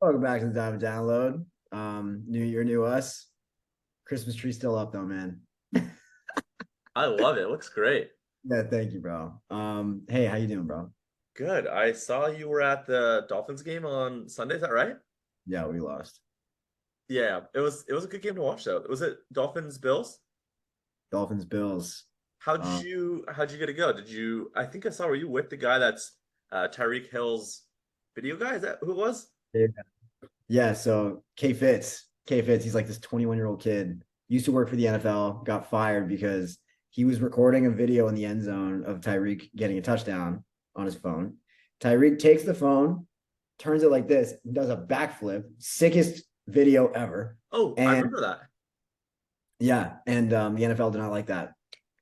Welcome back to the Diamond Download. New year, new us. Christmas tree still up though, man. I love it. It looks great. Yeah, thank you, bro. Hey, how you doing, bro? Good. I saw you were at the Dolphins game on Sunday. Is that right? Yeah, we lost. Yeah, it was a good game to watch though. Was it Dolphins Bills? Dolphins, Bills. Um, How'd you get to go? I think I saw, were you with the guy that's Tyreek Hill's video guy? Is that who it was? yeah. Yeah, so K Fitz, he's like this 21-year-old kid, used to work for the NFL, got fired because he was recording a video in the end zone of Tyreek getting a touchdown on his phone. Tyreek takes the phone, turns it like this, does a backflip, sickest video ever. Oh, I And remember that. yeah, and the NFL did not like that.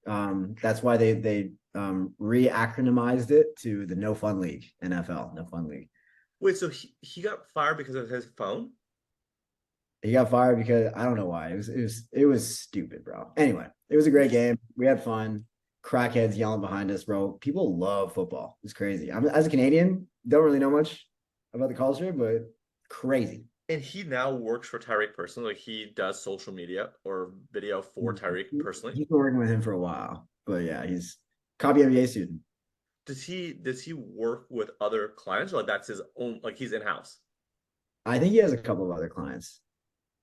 That's why they re-acronymized it to the No Fun League, NFL, No Fun League. Wait, so he got fired because of his phone? He got fired because I don't know why. It was stupid, bro. Anyway, it was a great game. We had fun. Crackheads yelling behind us, bro. People love football. It's crazy. As a Canadian, don't really know much about the culture, but crazy. And he now works for Tyreek personally. Like he does social media or video for Tyreek personally. He's been working with him for a while, but yeah, he's copy MBA student. Does he work with other clients, or like that's his own, like he's in-house? I think he has a couple of other clients.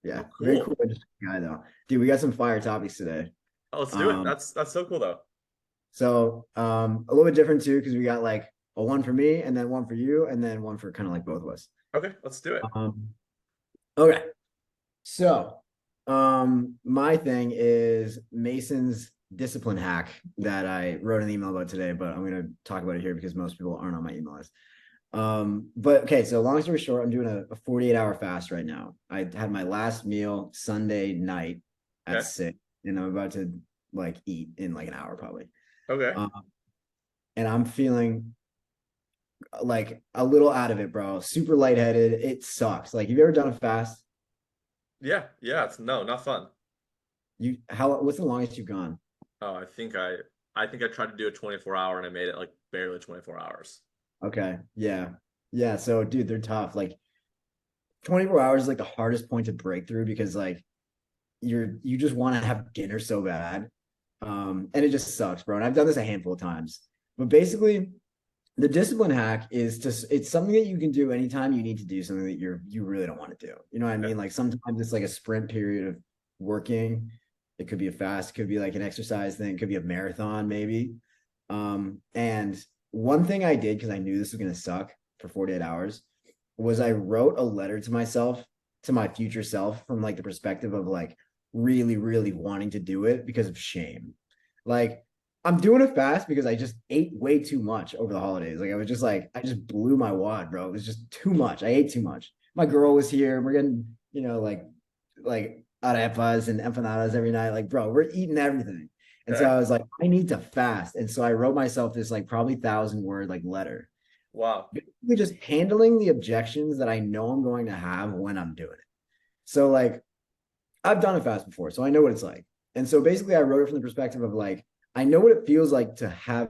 Oh, Yeah, very cool. cool, interesting guy though. Dude, we got some fire topics today. Oh, let's do it. Um, That's so cool though. a little bit different too because we got like a one for me, and then one for you, and then one for kind of like both of us. Okay, let's do it. Um, okay, so my thing is Mason's discipline hack that I wrote an email about today, but I'm gonna talk about it here because most people aren't on my email list. But okay, so long story short, I'm doing a 48-hour fast right now. I had my last meal Sunday night at Okay. 6, and I'm about to like eat in like an hour probably. Okay. Um, and I'm feeling like a little out of it, bro. Super lightheaded. It sucks. Like, have you ever done a fast? Yeah, yeah, it's no, not fun. What's the longest you've gone? Oh, I think I tried to do a 24 hour and I made it like barely 24 hours. Okay. Yeah. Yeah. So, dude, they're tough. Like, 24 hours is like the hardest point to break through because like you just want to have dinner so bad. And it just sucks, bro. And I've done this a handful of times. But basically, the discipline hack is just it's something that you can do anytime you need to do something that you really don't want to do. You know what I Okay. mean? Like sometimes it's like a sprint period of working. It could be a fast, it could be like an exercise thing, it could be a marathon, maybe. And one thing I did because I knew this was gonna suck for 48 hours was I wrote a letter to myself, to my future self, from like the perspective of like really, really wanting to do it because of shame. Like I'm doing it fast because I just ate way too much over the holidays. Like I was just like, I just blew my wad, bro. It was just too much. I ate too much. My girl was here. We're getting, like arepas and empanadas every night. Like, bro, we're eating everything. And so Okay. I was like, I need to fast. And so I wrote myself this like probably 1,000 word like letter, Wow. basically just handling the objections that I know I'm going to have when I'm doing it. So like I've done a fast before, so I know what it's like. And so basically I wrote it from the perspective of like, I know what it feels like to have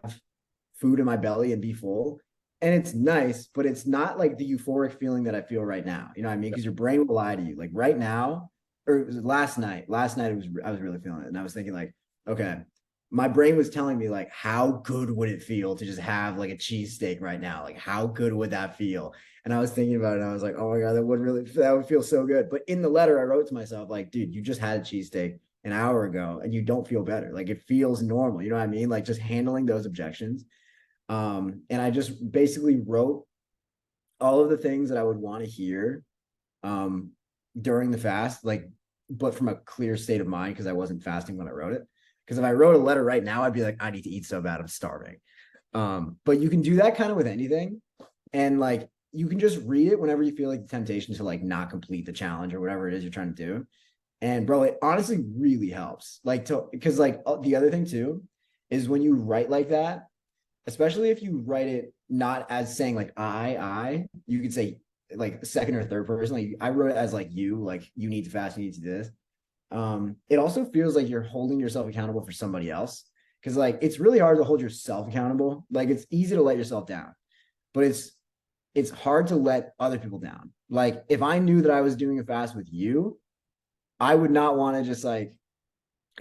food in my belly and be full. And it's nice, but it's not like the euphoric feeling that I feel right now. You know what I mean? Because your brain will lie to you. Like right now, or it was last night. Last night I was really feeling it. And I was thinking, like, okay, my brain was telling me like how good would it feel to just have like a cheesesteak right now? Like how good would that feel? And I was thinking about it and I was like, oh my God, that would feel so good. But in the letter I wrote to myself, like, dude, you just had a cheesesteak an hour ago and you don't feel better. Like it feels normal. You know what I mean? Like just handling those objections. And I just basically wrote all of the things that I would want to hear um during the fast, like, but from a clear state of mind because I wasn't fasting when I wrote it. Because if I wrote a letter right now, I'd be like, I need to eat so bad, I'm starving. But you can do that kind of with anything. And like you can just read it whenever you feel like the temptation to like not complete the challenge or whatever it is you're trying to do. And bro, it honestly really helps. Like to because like the other thing too is when you write like that, especially if you write it not as saying like you could say like second or third person. Like I wrote it as like you need to fast, you need to do this. It also feels like you're holding yourself accountable for somebody else. Cause like it's really hard to hold yourself accountable. Like it's easy to let yourself down, but it's hard to let other people down. Like if I knew that I was doing a fast with you, I would not want to just like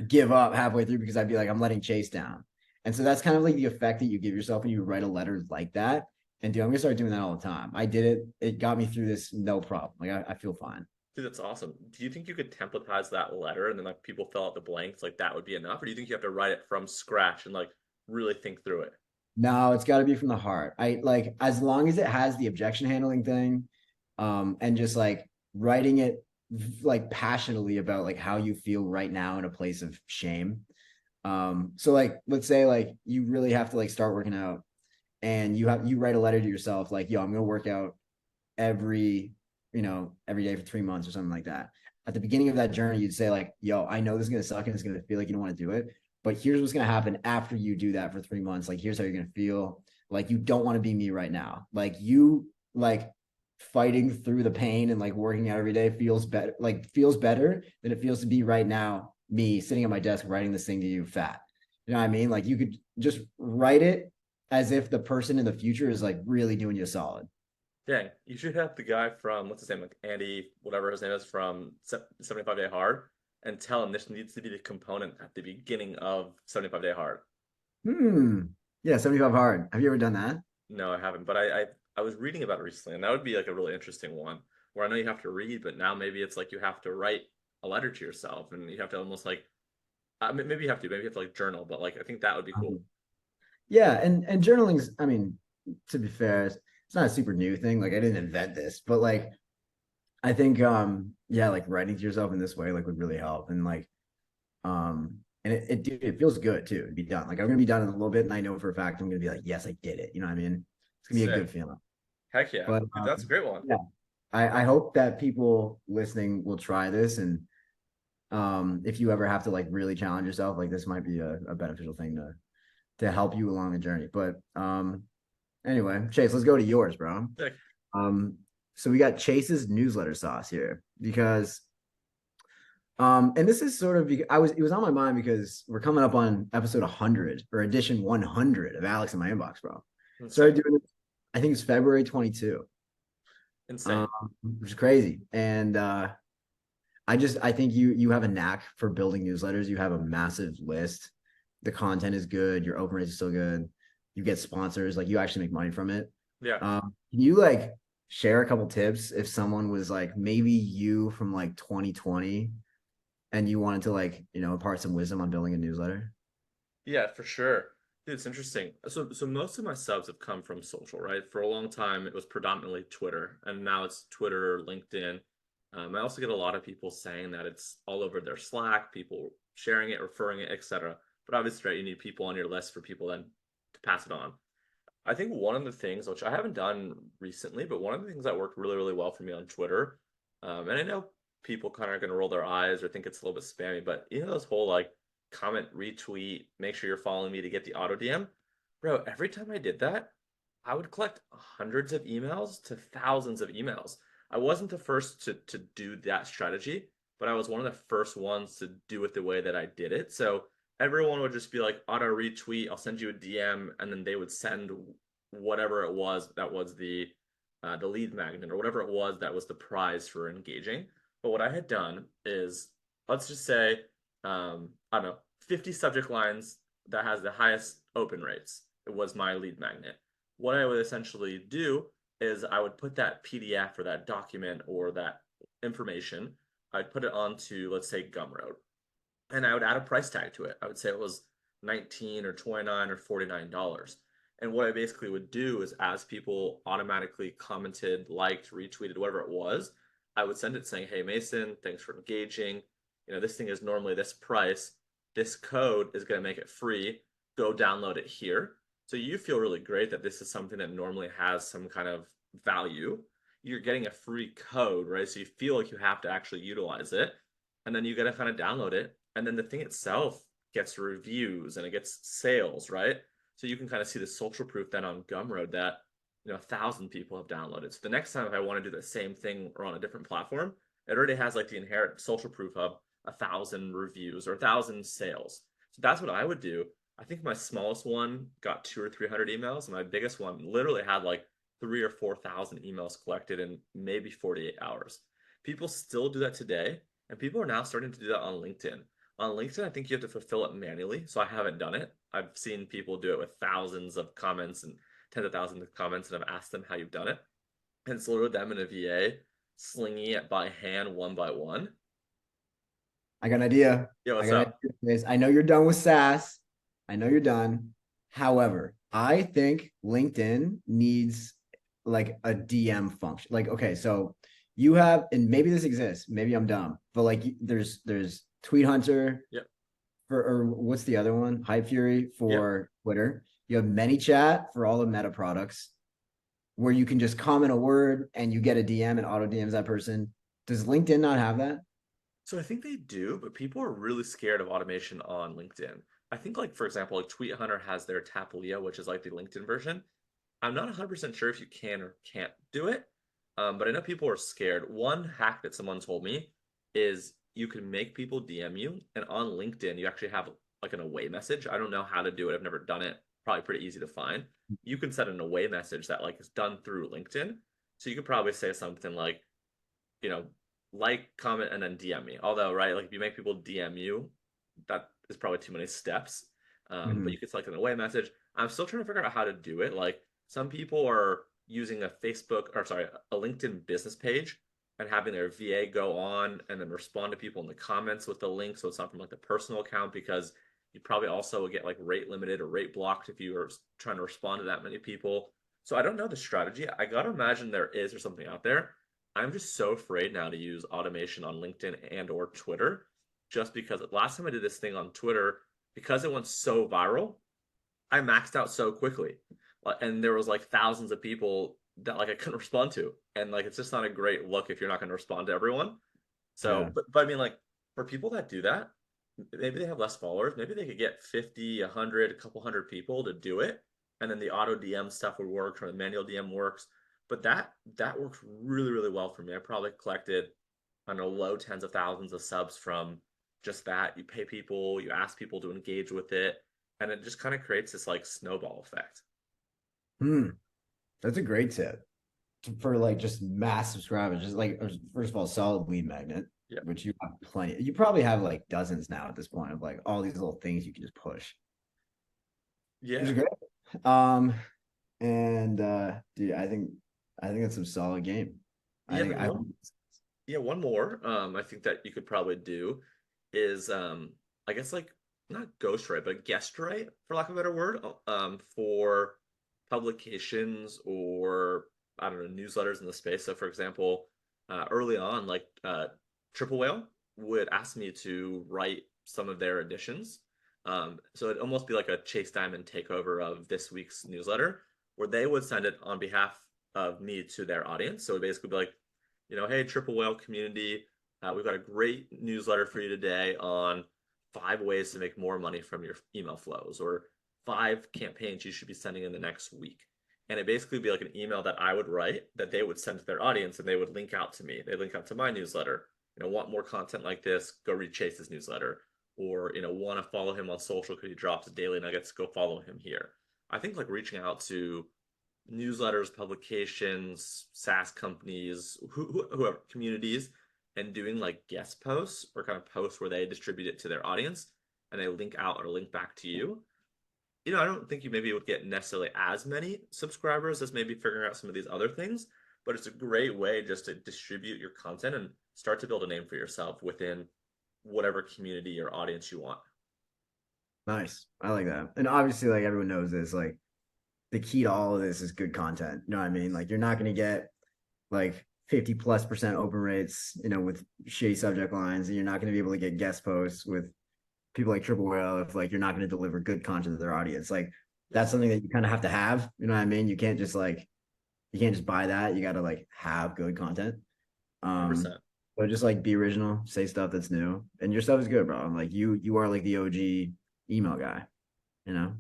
give up halfway through because I'd be like, I'm letting Chase down. And so that's kind of like the effect that you give yourself when you write a letter like that. And dude, I'm gonna start doing that all the time. I did it. It got me through this no problem. Like I feel fine. Dude, that's awesome. Do you think you could templatize that letter and then like people fill out the blanks, like that would be enough? Or do you think you have to write it from scratch and like really think through it? No, it's got to be from the heart. I like as long as it has the objection handling thing, and just like writing it like passionately about like how you feel right now in a place of shame. So like let's say like you really have to like start working out and you write a letter to yourself like, yo, I'm gonna work out every, every day for 3 months or something like that. At the beginning of that journey, you'd say like, yo, I know this is gonna suck and it's gonna feel like you don't want to do it, but here's what's gonna happen after you do that for 3 months. Like, here's how you're gonna feel. Like you don't want to be me right now. Like you like fighting through the pain and like working out every day feels better than it feels to be right now, me sitting at my desk writing this thing to you fat. You know what I mean? Like you could just write it as if the person in the future is like really doing you a solid. Dang, you should have the guy from what's his name, like Andy, whatever his name is, from 75 Day Hard, and tell him this needs to be the component at the beginning of 75 Day Hard. Hmm. Yeah, 75 hard. Have you ever done that? No, I haven't, but I was reading about it recently, and that would be like a really interesting one where I know you have to read, but now maybe it's like you have to write a letter to yourself, and you have to almost like maybe you have to like journal, but like I think that would be cool. Yeah, and journaling's, I mean, to be fair, it's not a super new thing. Like I didn't invent this, but like I think yeah, like writing to yourself in this way like would really help. And like and it feels good too to be done. Like I'm gonna be done in a little bit and I know for a fact I'm gonna be like, yes, I did it. You know what I mean? It's gonna be a Sick. good feeling. Heck yeah. But Dude, that's a great one. yeah, I hope that people listening will try this and if you ever have to like really challenge yourself, like this might be a beneficial thing to help you along the journey. But anyway, Chase, let's go to yours, bro. Sick. Um, so we got Chase's newsletter sauce here because and this is sort of it was on my mind because we're coming up on episode 100 or edition 100 of Alex in my inbox, bro. Insane. Started doing it, I think it's February 22, um, Insane. which is crazy. And I think you have a knack for building newsletters. You have a massive list. The content is good. Your open rates are still good. You get sponsors. Like you actually make money from it. Yeah. Can you like share a couple tips if someone was like maybe you from like 2020 and you wanted to like impart some wisdom on building a newsletter? Yeah, for sure. Dude, it's interesting. So most of my subs have come from social, right? For a long time, it was predominantly Twitter, and now it's Twitter, LinkedIn. I also get a lot of people saying that it's all over their Slack, people sharing it, referring it, etc. But obviously, right, you need people on your list for people then to pass it on. I think one of the things, which I haven't done recently, but one of the things that worked really, really well for me on Twitter, and I know people kind of are going to roll their eyes or think it's a little bit spammy, but this whole like comment, retweet, make sure you're following me to get the auto DM. Bro, every time I did that, I would collect hundreds of emails to thousands of emails. I wasn't the first to do that strategy, but I was one of the first ones to do it the way that I did it. So everyone would just be like auto retweet, I'll send you a DM, and then they would send whatever it was that was the lead magnet or whatever it was that was the prize for engaging. But what I had done is, let's just say, I don't know, 50 subject lines that has the highest open rates. It was my lead magnet. What I would essentially do is I would put that PDF or that document or that information, I'd put it onto, let's say, Gumroad, and I would add a price tag to it. I would say it was 19 or 29 or $49. And what I basically would do is as people automatically commented, liked, retweeted, whatever it was, I would send it saying, "Hey Mason, thanks for engaging. This thing is normally this price. This code is going to make it free. Go download it here." So you feel really great that this is something that normally has some kind of value. You're getting a free code, right? So you feel like you have to actually utilize it. And then you got to kind of download it. And then the thing itself gets reviews and it gets sales, right? So you can kind of see the social proof then on Gumroad that 1,000 people have downloaded. So the next time if I want to do the same thing or on a different platform, it already has like the inherent social proof of 1,000 reviews or 1,000 sales. So that's what I would do. I think my smallest one got 200 or 300 emails, and my biggest one literally had like 3 or 4,000 emails collected in maybe 48 hours. People still do that today, and people are now starting to do that on LinkedIn. On LinkedIn, I think you have to fulfill it manually, so I haven't done it. I've seen people do it with thousands of comments and tens of thousands of comments, and I've asked them how you've done it. And it's literally them and a VA slinging it by hand one by one. I got an idea. Yeah, I what's got an up? idea for this. I know you're done with SaaS. I know you're done. However, I think LinkedIn needs like a DM function. Like, okay, so you have, and maybe this exists. Maybe I'm dumb, but like, there's Tweet Hunter Yep. for, or what's the other one? Hype Fury Yep. for Twitter. You have ManyChat for all the Meta products, where you can just comment a word and you get a DM and auto DMs that person. Does LinkedIn not have that? So I think they do, but people are really scared of automation on LinkedIn. I think, like, for example, like Tweet Hunter has their Tapalia, which is like the LinkedIn version. I'm not 100% sure if you can or can't do it, but I know people are scared. One hack that someone told me is you can make people DM you, and on LinkedIn, you actually have like an away message. I don't know how to do it. I've never done it. Probably pretty easy to find. You can set an away message that like is done through LinkedIn. So you could probably say something like, you know, like, comment, and then DM me. Although, right, like if you make people DM you, that is probably too many steps. But Mhm. you could select an away message. I'm still trying to figure out how to do it. Like some people are using a Facebook or sorry, a LinkedIn business page and having their VA go on and then respond to people in the comments with the link. So it's not from like the personal account because you probably also get like rate limited or rate blocked if you are trying to respond to that many people. So I don't know the strategy. I gotta imagine there is or something out there. I'm just so afraid now to use automation on LinkedIn and or Twitter, just because last time I did this thing on Twitter, because it went so viral, I maxed out so quickly. And there was like thousands of people that like I couldn't respond to. And like it's just not a great look if you're not going to respond to everyone. So, Yeah. but I mean like for people that do that, maybe they have less followers. Maybe they could get 50, 100, a couple hundred people to do it. And then the auto DM stuff would work or the manual DM works. But that works really, really well for me. I probably collected, I don't know, low tens of thousands of subs from just that. You pay people, you ask people to engage with it, and it just kind of creates this like snowball effect. Hmm. That's a great tip for like just mass subscribers. Just like first of all, solid lead magnet, Yeah. which you have plenty. You probably have like dozens now at this point of like all these little things you can just push, which is Yeah. great. And dude, I think that's some solid game. I Yeah. think Then I one more I think that you could probably do is I guess like not ghostwrite, but guest write for lack of a better word, for publications or I don't know, newsletters in the space. So for example, early on, like Triple Whale would ask me to write some of their editions. So it'd almost be like a Chase Diamond takeover of this week's newsletter, where they would send it on behalf of me to their audience. So it'd basically be like, hey, Triple Whale community, we've got a great newsletter for you today on 5 ways to make more money from your email flows, or 5 campaigns you should be sending in the next week. And it basically be like an email that I would write that they would send to their audience, and they would link out to me. They link out to my newsletter. Want more content like this? Go read Chase's newsletter. Or want to follow him on social because he drops daily nuggets? Go follow him here. I think like reaching out to newsletters, publications, SaaS companies, whoever, communities, and doing like guest posts or kind of posts where they distribute it to their audience and they link out or link back to you. I don't think you maybe would get necessarily as many subscribers as maybe figuring out some of these other things, but it's a great way just to distribute your content and start to build a name for yourself within whatever community or audience you want. nice. I like that. And obviously, like everyone knows this, like the key to all of this is good content. You know what I mean? Like you're not going to get like 50+% open rates, with shitty subject lines, and you're not going to be able to get guest posts with people like Triple Whale if like you're not going to deliver good content to their audience. Like that's Yes, something that you kind of have to have. You know what I mean? You can't just buy that. You got to like have good content. Um, 100%. so just like be original, say stuff that's new, and your stuff is good, bro. I'm like you are like the OG email guy. You know,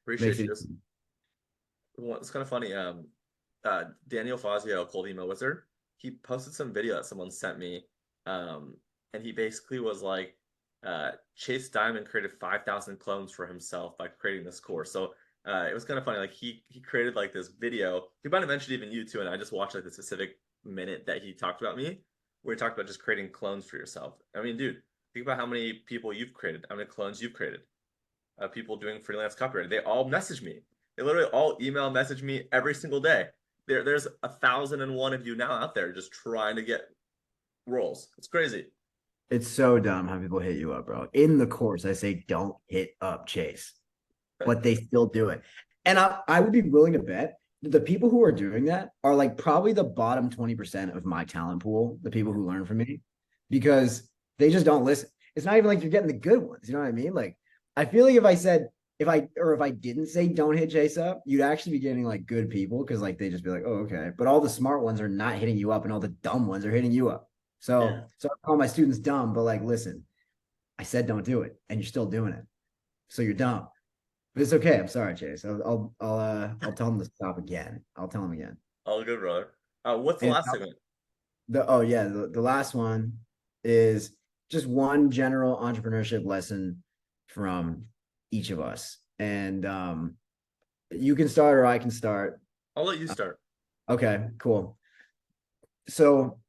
makes Appreciate you. it. It's kind of funny. Daniel Fazio, Cold Email Wizard, he posted some video that someone sent me, um, and he basically was like, Chase Diamond created 5,000 clones for himself by creating this course. So It was kind of funny. Like he created like this video. He might have mentioned even you too, and I just watched like the specific minute that he talked about me, where he talked about just creating clones for yourself. I mean, dude, think about how many people you've created, how many clones you've created. People doing freelance copywriting. They all message me. They literally all email message me every single day. There's 1,001 of you now out there just trying to get roles. It's crazy. It's so dumb how people hit you up, bro. In the course, I say don't hit up Chase, but they still do it. And I would be willing to bet that the people who are doing that are like probably the bottom 20% of my talent pool, the people who learn from me, because they just don't listen. It's not even like you're getting the good ones. You know what I mean? Like, I feel like if I didn't say don't hit Chase up, you'd actually be getting like good people because like they just be like, oh, okay. But all the smart ones are not hitting you up and all the dumb ones are hitting you up. Yeah. So I call my students dumb, but like, listen, I said don't do it, and you're still doing it. So you're dumb. But it's okay. I'm sorry, Chase. I'll tell them to stop again. I'll tell them again. All good, brother. What's the And last segment? the last one is just one general entrepreneurship lesson from each of us. And you can start or I can start. I'll let you start. Okay, cool. So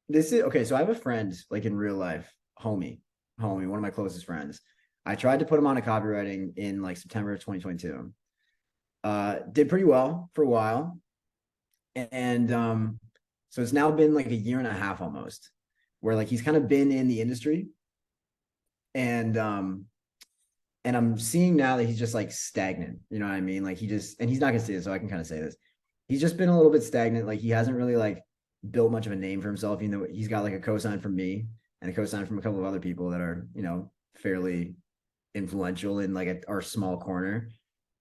this is okay. So I have a friend like in real life, homie, one of my closest friends. I tried to put him on a copywriting in like September of 2022. Did pretty well for a while. And so it's now been like a year and a half almost, where like he's kind of been in the industry. And and I'm seeing now that he's just like stagnant. You know what I mean? Like he just and he's not gonna say this, so I can kind of say this. He's just been a little bit stagnant. Like he hasn't really like built much of a name for himself, even though he's got like a cosign from me and a cosign from a couple of other people that are, fairly influential in like our small corner.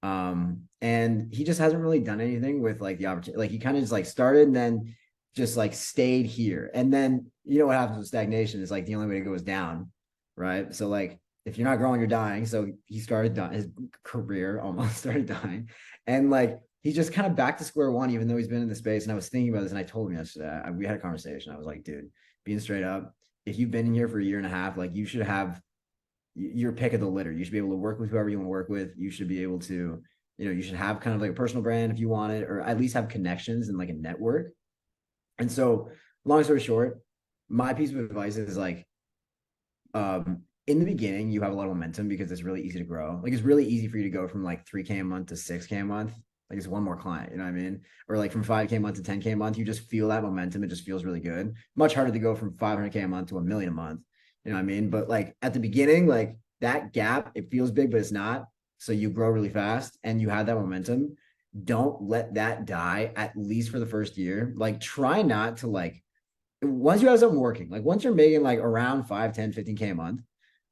And he just hasn't really done anything with like the opportunity. Like he kind of just like started and then just like stayed here. And then you know what happens with stagnation is like the only way to go is down, right? So like if you're not growing, you're dying. So he started dying, his career almost started dying. And like he's just kind of back to square one, even though he's been in the space. And I was thinking about this and I told him yesterday, we had a conversation. I was like, dude, being straight up, if you've been in here for a year and a half, like you should have your pick of the litter. You should be able to work with whoever you want to work with. You should be able to, you should have kind of like a personal brand if you want it, or at least have connections and like a network. And so, long story short, my piece of advice is like, in the beginning, you have a lot of momentum because it's really easy to grow. Like it's really easy for you to go from like 3K a month to 6K a month. Like it's one more client, you know what I mean? Or like from 5K a month to 10K a month, you just feel that momentum. It just feels really good. Much harder to go from 500K a month to a million a month. You know what I mean? But like at the beginning, like that gap, it feels big, but it's not. So you grow really fast and you have that momentum. Don't let that die, at least for the first year. Like try not to like once you have something working, like once you're making like around 5, 10, 15K a month,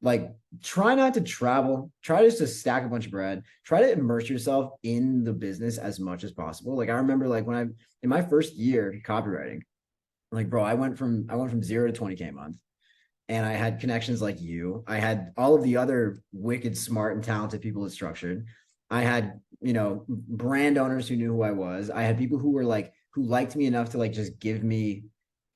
like try not to travel, try just to stack a bunch of bread, try to immerse yourself in the business as much as possible. Like I remember like when I in my first year copywriting, like bro, I went from 0 to 20K a month. And I had connections like you. I had all of the other wicked smart and talented people at Structured. I had, brand owners who knew who I was. I had people who were like who liked me enough to like just give me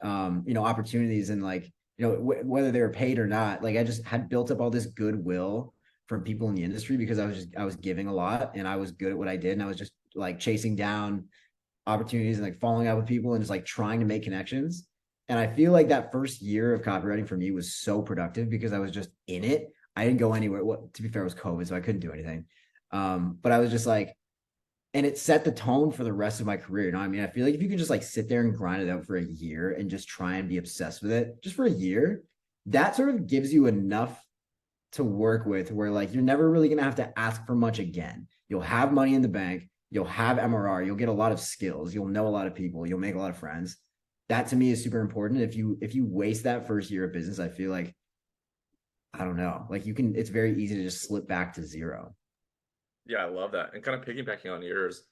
opportunities and like, whether they were paid or not. Like I just had built up all this goodwill from people in the industry because I was giving a lot and I was good at what I did and I was just like chasing down opportunities and like following up with people and just like trying to make connections. And I feel like that first year of copywriting for me was so productive because I was just in it. I didn't go anywhere. What to be fair, it was COVID, so I couldn't do anything. But I was just like, and it set the tone for the rest of my career. You know what I mean? I feel like if you can just like sit there and grind it out for a year and just try and be obsessed with it just for a year, that sort of gives you enough to work with where like you're never really going to have to ask for much again. You'll have money in the bank, you'll have MRR, you'll get a lot of skills, you'll know a lot of people, you'll make a lot of friends. That to me is super important. If you waste that first year of business, I feel like I don't know, like it's very easy to just slip back to zero. Yeah, I love that. And kind of piggybacking on yours,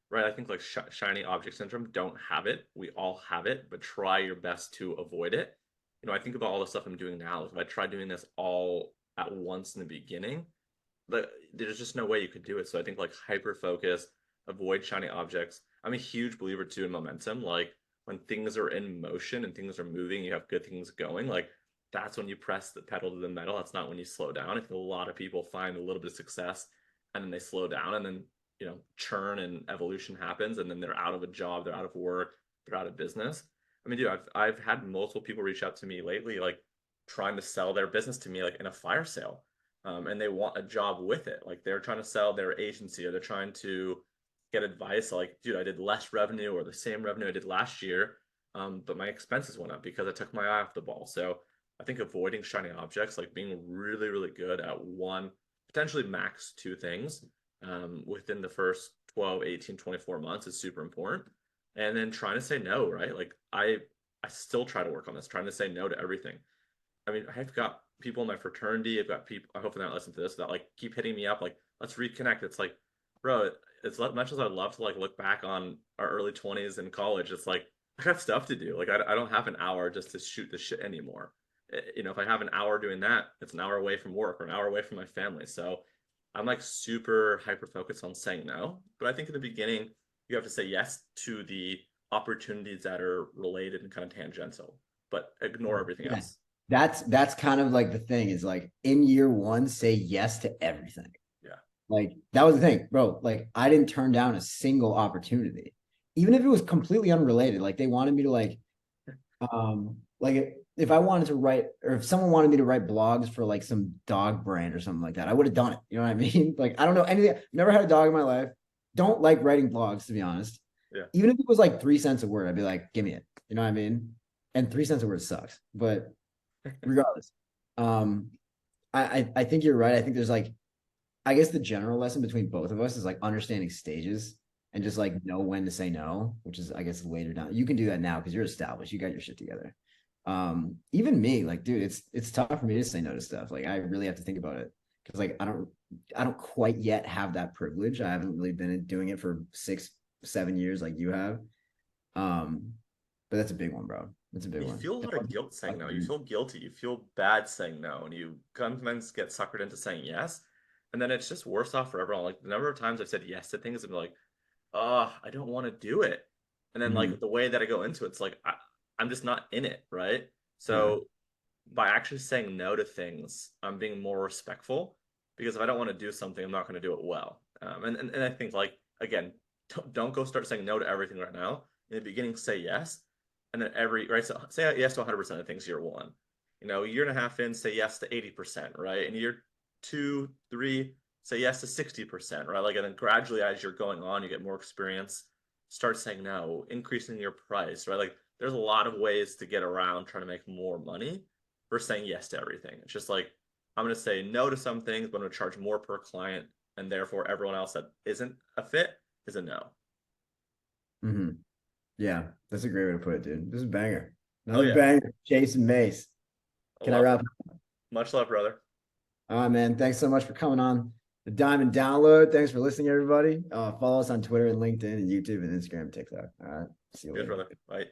right? I think like shiny object syndrome, don't have it. We all have it, but try your best to avoid it. I think about all the stuff I'm doing now. If I try doing this all at once in the beginning, there's just no way you could do it. So I think like hyper focus, avoid shiny objects. I'm a huge believer too in momentum. Like when things are in motion and things are moving, you have good things going. Like that's when you press the pedal to the metal. That's not when you slow down. I think a lot of people find a little bit of success and then they slow down, and then churn and evolution happens, and then they're out of a job, they're out of work, they're out of business. I mean, dude, I've had multiple people reach out to me lately, like trying to sell their business to me, like in a fire sale, and they want a job with it. Like they're trying to sell their agency, or they're trying to get advice. Like, dude, I did less revenue or the same revenue I did last year, but my expenses went up because I took my eye off the ball. So I think avoiding shiny objects, like being really, really good at one, potentially max two things within the first 12, 18, 24 months is super important. And then trying to say no, right? Like I still try to work on this, trying to say no to everything. I mean, I've got people in my fraternity, I've got people, I hope they're not listening to this, that like keep hitting me up, like, let's reconnect. It's like, bro, as much as I'd love to like look back on our early 20s in college, it's like, I got stuff to do. Like, I don't have an hour just to shoot the shit anymore. If I have an hour doing that, it's an hour away from work or an hour away from my family. So I'm like super hyper focused on saying no. But I think in the beginning, you have to say yes to the opportunities that are related and kind of tangential, but ignore everything Yeah. else. That's kind of like the thing is like in year one, say yes to everything. Yeah. Like that was the thing, bro. Like I didn't turn down a single opportunity, even if it was completely unrelated. Like they wanted me to like if I wanted to write or if someone wanted me to write blogs for like some dog brand or something like that, I would have done it. You know what I mean? Like I don't know anything. Never had a dog in my life. Don't like writing blogs, to be honest. Yeah. Even if it was like 3 cents a word, I'd be like, give me it. You know what I mean? And 3 cents a word sucks. But regardless, um, I think you're right. I think there's like I guess the general lesson between both of us is like understanding stages and just like know when to say no, which is I guess later down. You can do that now because you're established. You got your shit together. Even me, like, dude, it's tough for me to say no to stuff. Like I really have to think about it because like I don't quite yet have that privilege. I haven't really been doing it for 6, 7 years like you have. Um, but that's a big one, bro. That's a big You one. feel a lot of guilt saying no. You feel guilty. You feel bad saying no. And you sometimes get suckered into saying yes. And then it's just worse off for everyone. Like the number of times I've said yes to things and be like, oh, I don't want to do it. And then Mhm. like the way that I go into it's like I'm just not in it, right? Yeah. So by actually saying no to things, I'm being more respectful because if I don't want to do something, I'm not going to do it well. And I think like again, don't go start saying no to everything right now. In the beginning, say yes, and then right. So say yes to 100% of things year one. A year and a half in, say yes to 80%, right? And year two, three, say yes to 60%, right? Like and then gradually as you're going on, you get more experience. Start saying no, increasing your price, right? Like there's a lot of ways to get around trying to make more money for saying yes to everything. It's just like I'm going to say no to some things, but I'm going to charge more per client, and therefore everyone else that isn't a fit is a no. Mm-hmm. Yeah, that's a great way to put it, dude. This is a banger. Oh Another yeah, banger. Jason Mace. I Can I love wrap it. up? Much love, brother. All right, man. Thanks so much for coming on the Diamond Download. Thanks for listening, everybody. Follow us on Twitter and LinkedIn and YouTube and Instagram and TikTok. All right. See you Cheers, later. brother. Bye.